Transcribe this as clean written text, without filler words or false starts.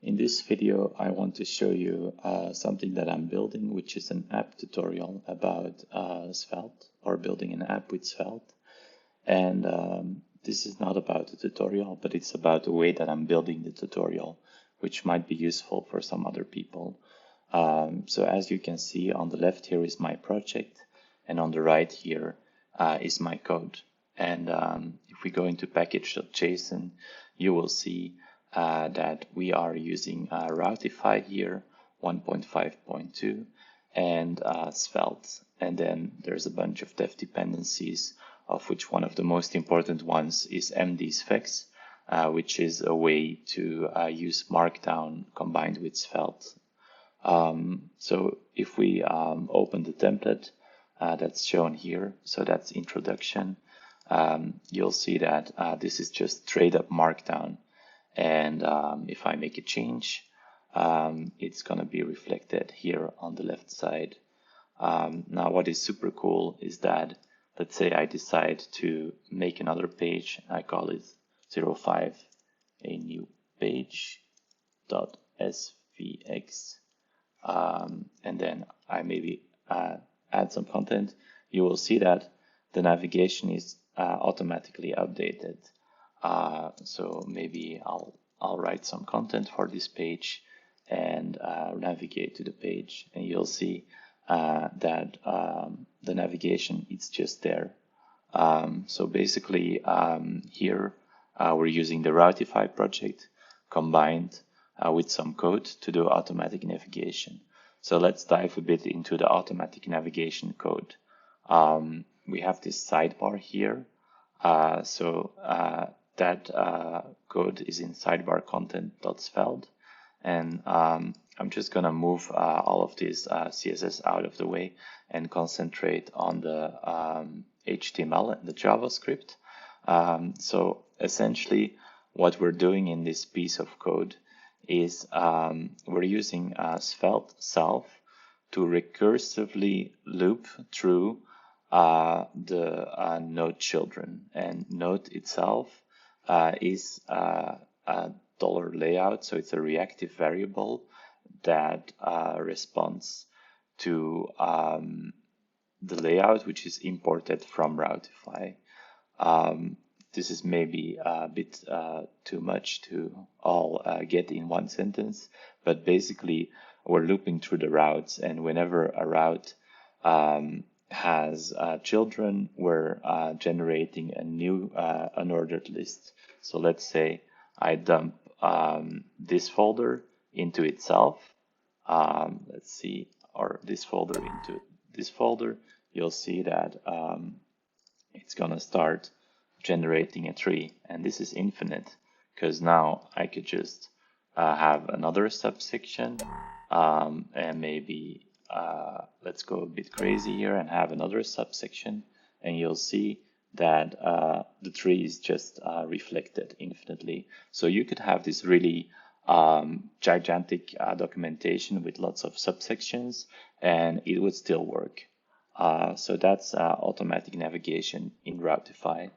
In this video, I want to show you something that I'm building, which is an app tutorial about Svelte, or building an app with Svelte. And this is not about the tutorial, but it's about the way that I'm building the tutorial, which might be useful for some other people. So as you can see, on the left here is my project, and on the right here is my code. And if we go into package.json, you will see that we are using Routify here, 1.5.2, and Svelte. And then there's a bunch of dev dependencies, of which one of the most important ones is mdspecs, which is a way to use Markdown combined with Svelte. So if we open the template that's shown here, so that's introduction, you'll see that this is just straight up Markdown. And if I make a change, it's going to be reflected here on the left side. Now, what is super cool is that, let's say I decide to make another page. I call it 05, a new page, .svx. And then I maybe add some content. You will see that the navigation is automatically updated. So maybe I'll write some content for this page and navigate to the page, and you'll see that the navigation is just there. So basically here we're using the Routify project combined with some code to do automatic navigation. So let's dive a bit into the automatic navigation code. We have this sidebar here. That code is in sidebar content.svelte, and I'm just gonna move all of this CSS out of the way and concentrate on the HTML and the JavaScript. So essentially what we're doing in this piece of code is we're using Svelte self to recursively loop through the node children, and node itself is a dollar layout, so it's a reactive variable that responds to the layout which is imported from Routify. This is maybe a bit too much to all get in one sentence, but basically we're looping through the routes, and whenever a route has children, we're generating a new unordered list. So let's say I dump this folder into itself. Let's see, or this folder into this folder. You'll see that it's gonna start generating a tree, and this is infinite because now I could just have another subsection and maybe let's go a bit crazy here and have another subsection, and you'll see that the tree is just reflected infinitely. So you could have this really gigantic documentation with lots of subsections, and it would still work. So that's automatic navigation in Routify.